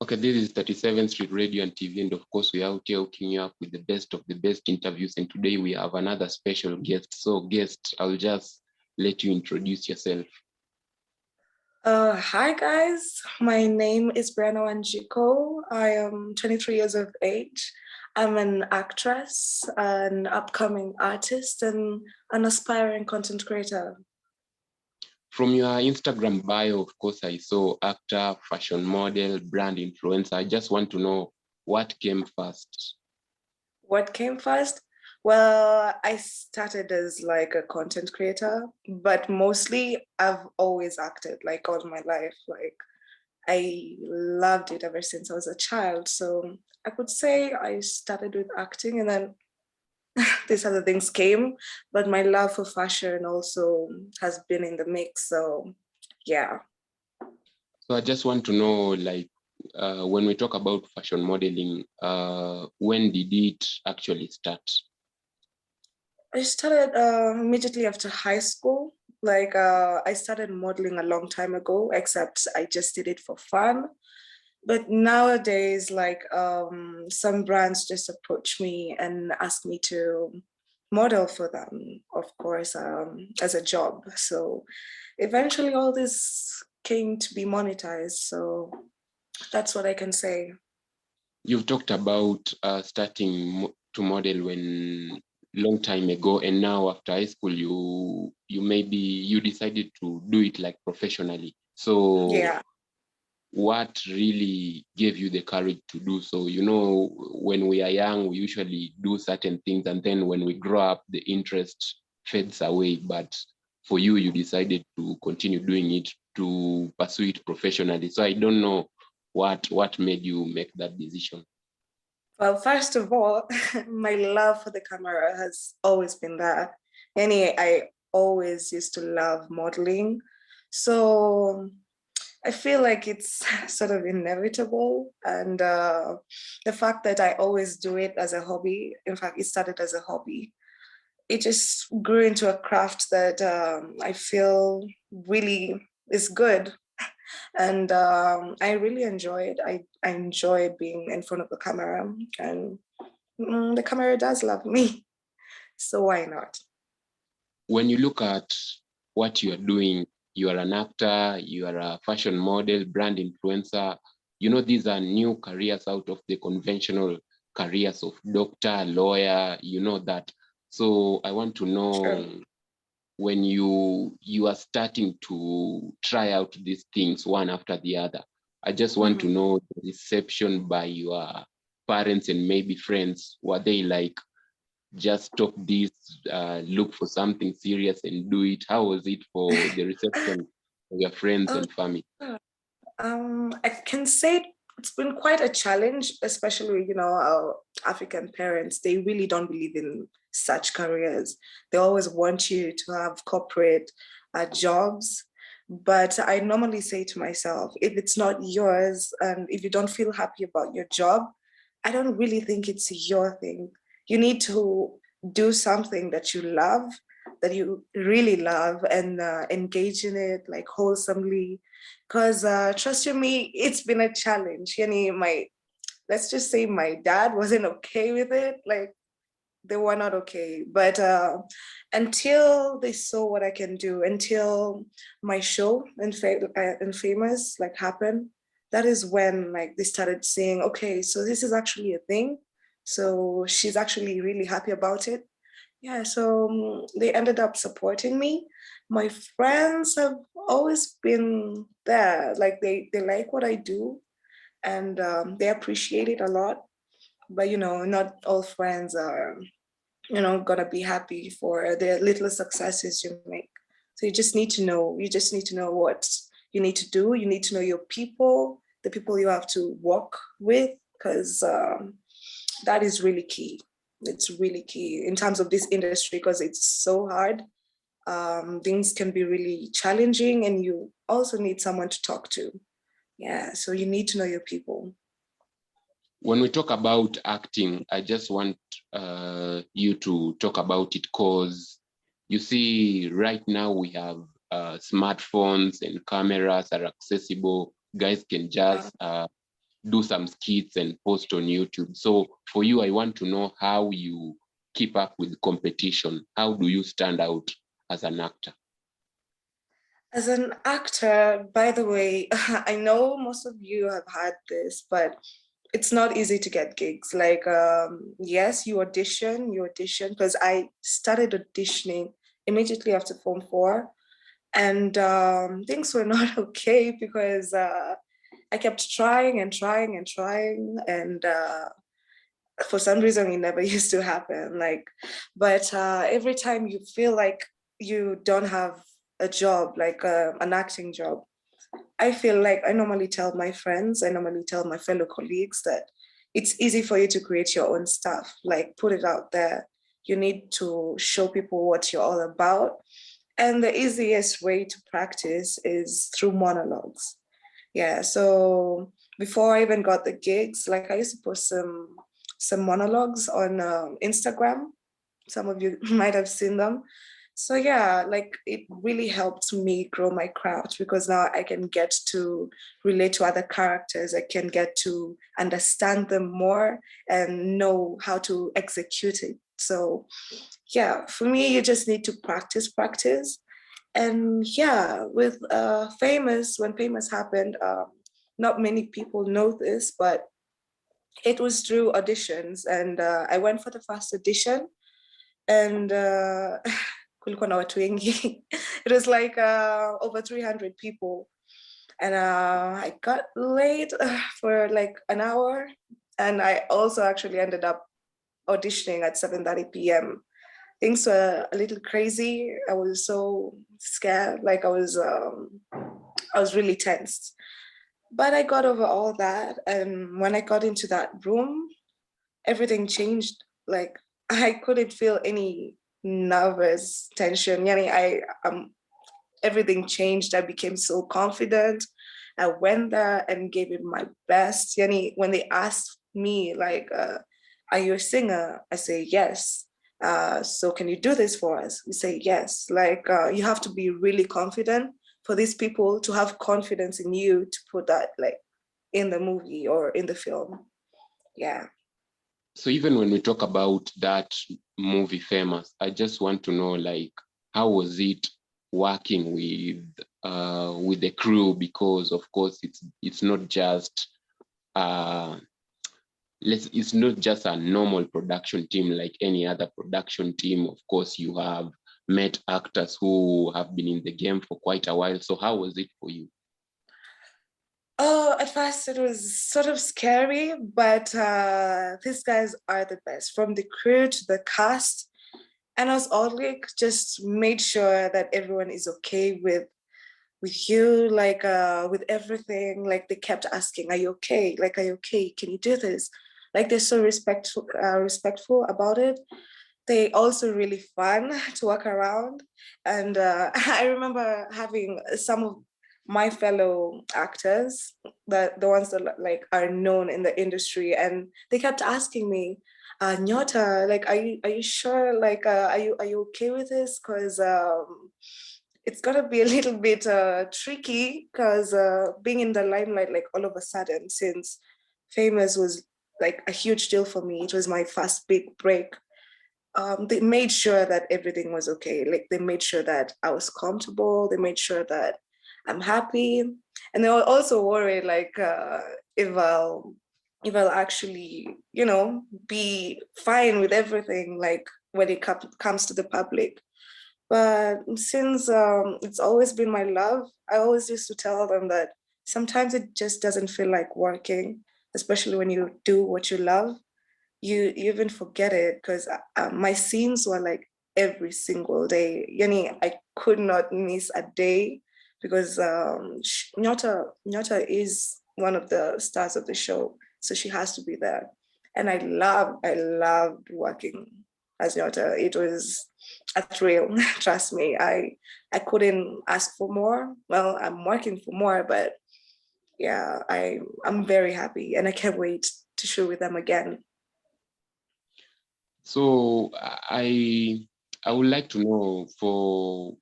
Okay, this is 37th Street Radio and TV, and of course, we are out here hooking you up with the best of the best interviews. And today we have another special guest. So, guest, I'll just let you introduce yourself. Hi guys, my name is Bryanna and Shiku. I am 23 years of age. I'm an actress, an upcoming artist, and an aspiring content creator. From your Instagram bio, of course, I saw actor, fashion model, brand influencer. I just want to know what came first. What came first? Well, I started as like a content creator, but mostly I've always acted like all my life. Like I loved it ever since I was a child. So I could say I started with acting and then these other things came, but my love for fashion also has been in the mix. So yeah. So I just want to know, like, when we talk about fashion modeling, when did it actually start? I started immediately after high school. Like I started modeling a long time ago, except I just did it for fun. But nowadays, like some brands just approach me and ask me to model for them, of course, as a job. So eventually all this came to be monetized. So that's what I can say. You've talked about starting to model when long time ago, and now after high school, you decided to do it like professionally. So Yeah. what really gave you the courage to do so? You know, when we are young, we usually do certain things, and then when we grow up, the interest fades away. But for you, you decided to continue doing it, to pursue it professionally. So I don't know what made you make that decision. Well, first of all, my love for the camera has always been there. I always used to love modeling. So I feel like it's sort of inevitable. And the fact that I always do it as a hobby, in fact, it started as a hobby. It just grew into a craft that I feel really is good. And I really enjoy it. I enjoy being in front of the camera, and the camera does love me. So why not? When you look at what you are doing, you are an actor, you are a fashion model, brand influencer. You know, these are new careers out of the conventional careers of doctor, lawyer, you know that. So I want to know, Sure. when you are starting to try out these things one after the other, I just want to know the reception by your parents and maybe friends. Were they like, just stop this, look for something serious and do it? How was it for the reception of your friends and family? I can say it's been quite a challenge, especially, our African parents. They really don't believe in such careers. They always want you to have corporate jobs. But I normally say to myself, if it's not yours and if you don't feel happy about your job, I don't really think it's your thing. You need to do something that you love, that you really love, and engage in it like wholesomely. Because trust you me, it's been a challenge. Let's just say my dad wasn't okay with it. Like they were not okay. But until they saw what I can do, until my show and Famous like happened, that is when like they started saying, okay, so this is actually a thing. So she's actually really happy about it. Yeah, so they ended up supporting me. My friends have always been there. Like they like what I do, and they appreciate it a lot. But not all friends are gonna be happy for the little successes you make. So you just need to know what you need to do. You need to know your people, the people you have to work with, because that is really key. It's really key in terms of this industry, because it's so hard. Things can be really challenging, and you also need someone to talk to. Yeah, so you need to know your people. When we talk about acting, I just want you to talk about it, because you see right now we have smartphones and cameras are accessible. Guys can just do some skits and post on YouTube. So for you, I want to know how you keep up with competition. How do you stand out as an actor? As an actor, by the way, I know most of you have had this, but it's not easy to get gigs. Like, yes, you audition, because I started auditioning immediately after Form 4. And things were not okay because I kept trying and trying and trying. And for some reason, it never used to happen. Like, but every time you feel like you don't have a job, like an acting job, I feel like I normally tell my friends, I normally tell my fellow colleagues that it's easy for you to create your own stuff, like put it out there. You need to show people what you're all about. And the easiest way to practice is through monologues. Yeah, so before I even got the gigs, like I used to post some monologues on Instagram. Some of you might have seen them. So yeah, like it really helped me grow my craft because now I can get to relate to other characters. I can get to understand them more and know how to execute it. So yeah, for me, you just need to practice. And yeah, with Famous, when Famous happened, not many people know this, but it was through auditions. And I went for the first audition and kulikuwa na watu wengi. It was like over 300 people. And I got late for like an hour. And I also actually ended up auditioning at 7:30 p.m. Things were a little crazy. I was so scared, like I was really tense. But I got over all that. And when I got into that room, everything changed. Like I couldn't feel any nervous tension. Yani, everything changed. I became so confident. I went there and gave it my best. Yani, when they asked me, like, are you a singer? I say, yes. So can you do this for us? We say, yes. Like, you have to be really confident for these people to have confidence in you to put that like in the movie or in the film. Yeah. So even when we talk about that movie Famous, I just want to know, like, how was it working with the crew? Because of course it's not just it's not just a normal production team like any other production team. Of course, you have met actors who have been in the game for quite a while. So how was it for you? Oh, at first it was sort of scary, but these guys are the best. From the crew to the cast, and us all like just made sure that everyone is okay with you, like with everything. Like they kept asking, "Are you okay? Like, are you okay? Can you do this?" Like they're so respectful about it. They also really fun to walk around, and I remember having some of my fellow actors, the ones that like are known in the industry, and they kept asking me, Nyota, like, are you sure? Like, are you okay with this? Because it's gonna be a little bit tricky because being in the limelight like all of a sudden, since Famous was like a huge deal for me. It was my first big break. They made sure that everything was okay. Like they made sure that I was comfortable. They made sure that I'm happy, and they were also worried like if I'll actually be fine with everything like when it comes to the public. But since it's always been my love, I always used to tell them that sometimes it just doesn't feel like working, especially when you do what you love. You even forget it because my scenes were like every single day. Yani, I could not miss a day because Nyota is one of the stars of the show, so she has to be there. And I loved working as Nyota. It was a thrill. Trust me, I couldn't ask for more. Well, I'm working for more, but yeah, I'm very happy and I can't wait to show with them again. So I would like to know, for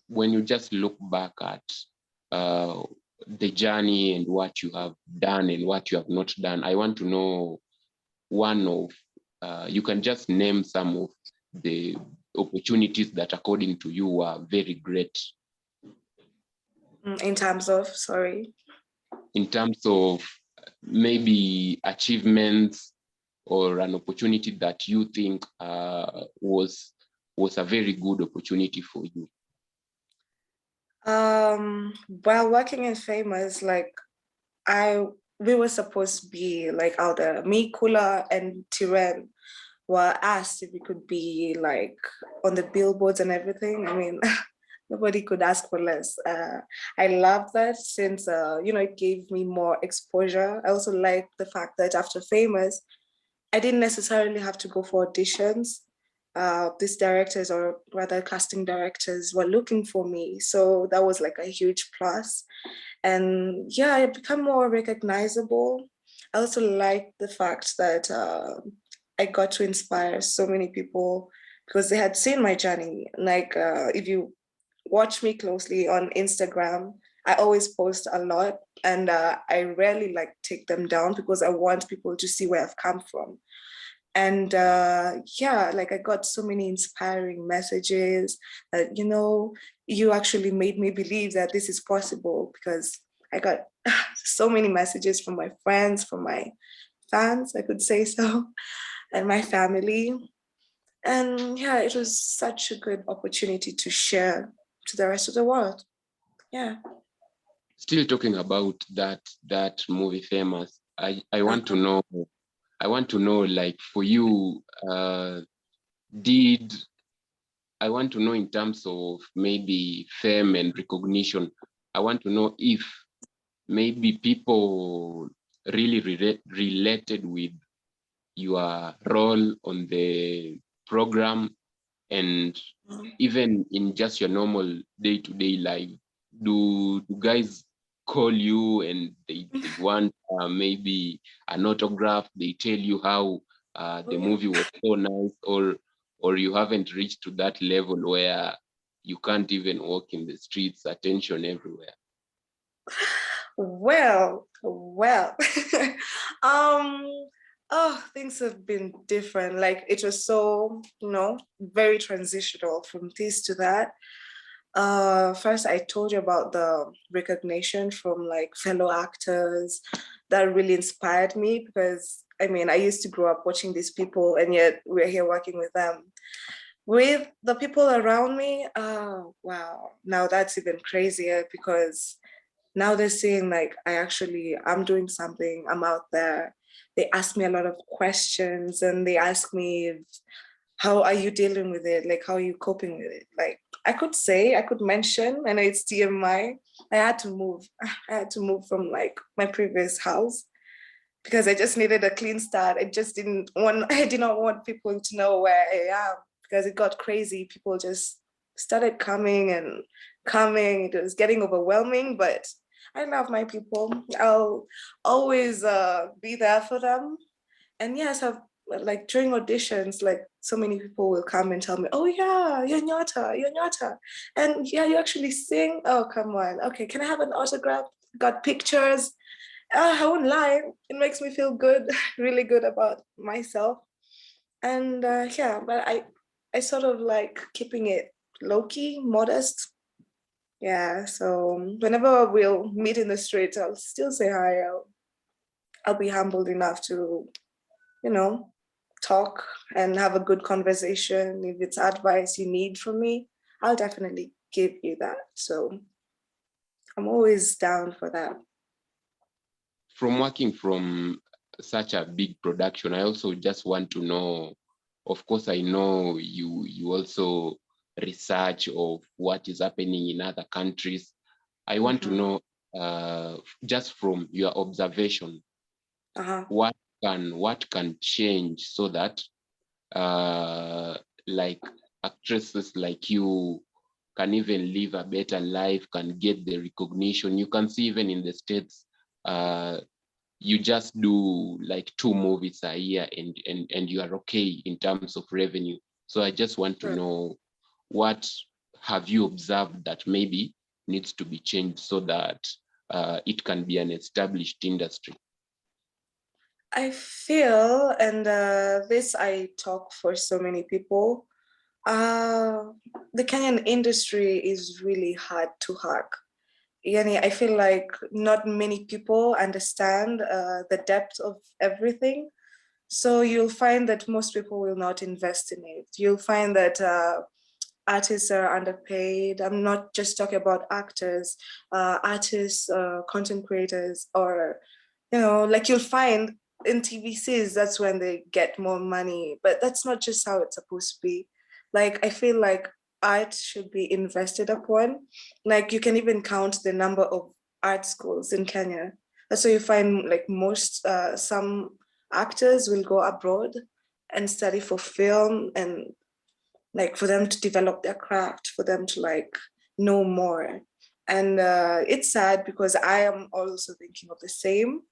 when you just look back at the journey and what you have done and what you have not done. I want to know one of, you can just name some of the opportunities that according to you were very great. In terms of, sorry? In terms of maybe achievements or an opportunity that you think was a very good opportunity for you. While working in Famous, like we were supposed to be like out there. Me, Kula, and Tiren were asked if we could be like on the billboards and everything. I mean, nobody could ask for less. I love that since, you know, it gave me more exposure. I also like the fact that after Famous, I didn't necessarily have to go for auditions. These directors, or rather casting directors, were looking for me. So that was like a huge plus. And yeah, I become more recognizable. I also like the fact that I got to inspire so many people because they had seen my journey. Like if you watch me closely on Instagram, I always post a lot, and I rarely like take them down because I want people to see where I've come from. And yeah, like I got so many inspiring messages that, you know, you actually made me believe that this is possible, because I got so many messages from my friends, from my fans, I could say so, and my family. And yeah, it was such a good opportunity to share to the rest of the world. Yeah. Still talking about that movie Famous, I want to know, like for you, I want to know in terms of maybe fame and recognition, I want to know if maybe people really related with your role on the program, and even in just your normal day-to-day life, do guys call you and they want maybe an autograph, they tell you how the movie was so nice, or you haven't reached to that level where you can't even walk in the streets, attention everywhere? Well, oh, things have been different. Like it was so, you know, very transitional from this to that. First, I told you about the recognition from like fellow actors. That really inspired me because I mean, I used to grow up watching these people, and yet we're here working with them. With the people around me, oh wow, now that's even crazier because now they're seeing like I'm doing something, I'm out there. They ask me a lot of questions, and they ask me how are you dealing with it, like how are you coping with it. Like I could mention, I know it's TMI, I had to move. I had to move from like my previous house because I just needed a clean start. I did not want people to know where I am because it got crazy. People just started coming and coming. It was getting overwhelming, but I love my people. I'll always be there for them. And yes, I've like during auditions, like so many people will come and tell me, "Oh yeah, you're Nyota," and yeah, you actually sing. Oh come on, okay, can I have an autograph? Got pictures. I won't lie, it makes me feel good, really good about myself. And yeah, but I sort of like keeping it low key, modest. Yeah, so whenever we'll meet in the streets, I'll still say hi. I'll be humbled enough to, you know, talk and have a good conversation. If it's advice you need from me, I'll definitely give you that. So I'm always down for that. From working from such a big production, I also just want to know, of course, I know you also research of what is happening in other countries. I want to know, just from your observation, what can change so that like actresses like you can even live a better life, can get the recognition. You can see even in the States, you just do like 2 movies a year and you are okay in terms of revenue. So I just want to know, what have you observed that maybe needs to be changed so that it can be an established industry? I feel, and this I talk for so many people, the Kenyan industry is really hard to hack. Yani, I feel like not many people understand the depth of everything. So you'll find that most people will not invest in it. You'll find that artists are underpaid. I'm not just talking about actors, artists, content creators, or, like you'll find in TVCs, that's when they get more money. But that's not just how it's supposed to be. Like, I feel like art should be invested upon. Like, you can even count the number of art schools in Kenya. That's why you find like some actors will go abroad and study for film, and like for them to develop their craft, for them to like know more. And it's sad because I am also thinking of the same.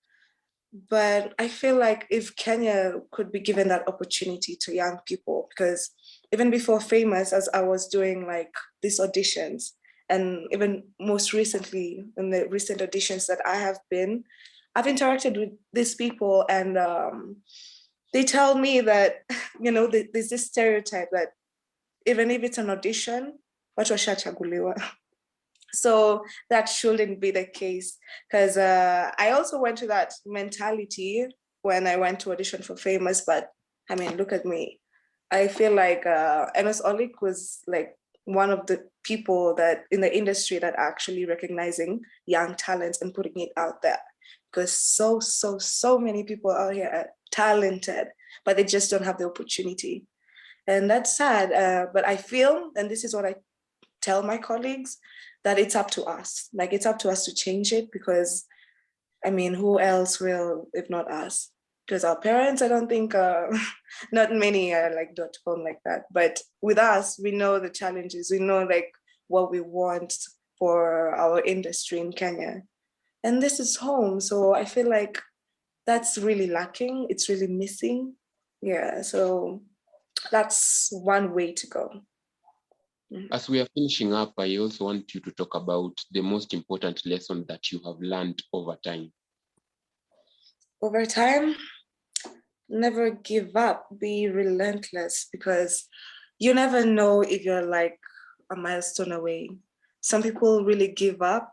But I feel like if Kenya could be given that opportunity to young people, because even before Famous, as I was doing like these auditions, and even most recently in the recent auditions that I have been, I've interacted with these people, and they tell me that, there's this stereotype that even if it's an audition, watu washachaguliwa. So that shouldn't be the case, because I also went to that mentality when I went to audition for Famous. But I mean, look at me. I feel like Enos Olik was like one of the people that in the industry that are actually recognizing young talents and putting it out there, because so many people out here are talented, but they just don't have the opportunity. And that's sad. But I feel, and this is what I tell my colleagues, that it's up to us. Like, it's up to us to change it, because I mean, who else will if not us? Because our parents, I don't think, not many are like .com like that. But with us, we know the challenges. We know like what we want for our industry in Kenya. And this is home. So I feel like that's really lacking. It's really missing. Yeah, so that's one way to go. As we are finishing up, I also want you to talk about the most important lesson that you have learned over time. Over time, never give up, be relentless, because you never know if you're like a milestone away. Some people really give up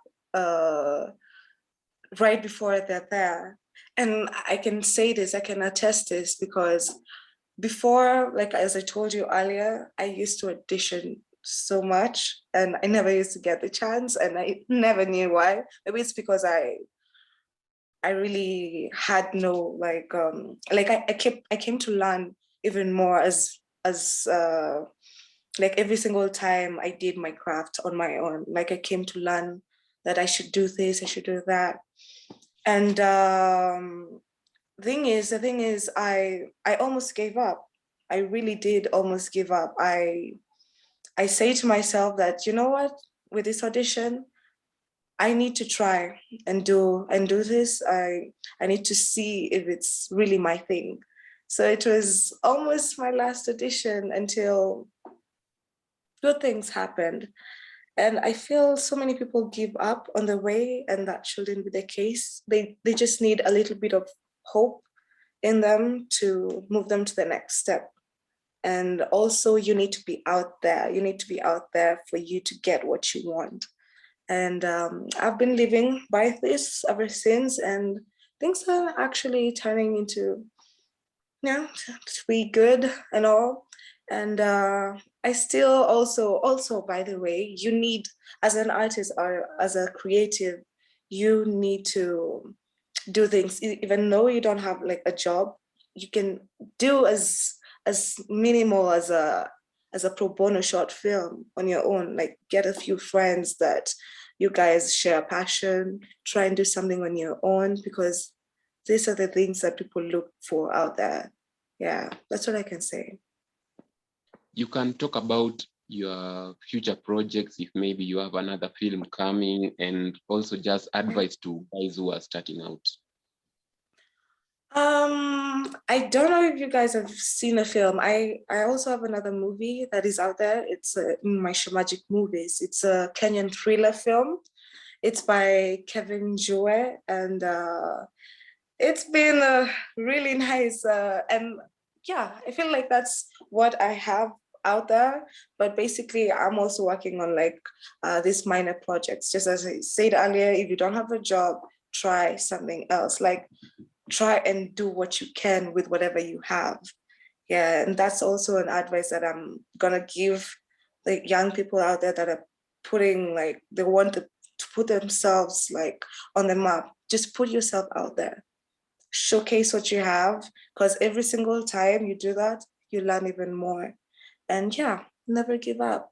right before they're there. And I can say this, I can attest this, because before, like as I told you earlier, I used to audition so much and I never used to get the chance, and I never knew why. Maybe it's because I really had no I came to learn even more as like every single time I did my craft on my own. Like, I came to learn that I should do this, I should do that. And the thing is, I almost gave up. I really did almost give up. I say to myself that, you know what, with this audition, I need to try and do this. I need to see if it's really my thing. So it was almost my last audition until good things happened. And I feel so many people give up on the way, and that shouldn't be the case. They just need a little bit of hope in them to move them to the next step. And also, you need to be out there. You need to be out there for you to get what you want. And I've been living by this ever since, and things are actually turning into, to be good and all. And I still also, by the way, you need, as an artist or as a creative, you need to do things, even though you don't have like a job. You can do as minimal as a pro bono short film on your own. Like, get a few friends that you guys share a passion, try and do something on your own, because these are the things that people look for out there. Yeah, that's what I can say. You can talk about your future projects, if maybe you have another film coming, and also just advice to guys who are starting out. I don't know if you guys have seen a film. I also have another movie that is out there. It's in my Shamagic Movies. It's a Kenyan thriller film. It's by Kevin Joy, and it's been really nice. And yeah, I feel like that's what I have out there. But basically, I'm also working on like these minor projects. Just as I said earlier, if you don't have a job, try something else. Like try and do what you can with whatever you have. Yeah, and that's also an advice that I'm gonna give the young people out there that are putting like they want to put themselves like on the map. Just put yourself out there, showcase what you have, because every single time you do that, you learn even more. And yeah, never give up.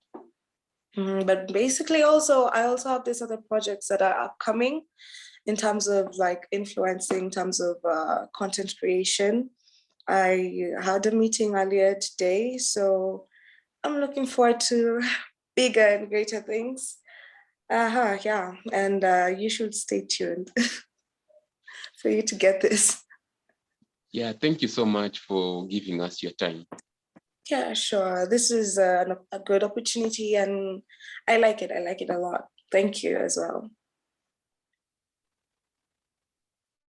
But basically, also I also have these other projects that are upcoming in terms of like influencing, in terms of content creation. I had a meeting earlier today, so I'm looking forward to bigger and greater things. Yeah, and you should stay tuned for you to get this. Yeah, thank you so much for giving us your time. Yeah, sure. This is a good opportunity, and I like it. I like it a lot. Thank you as well.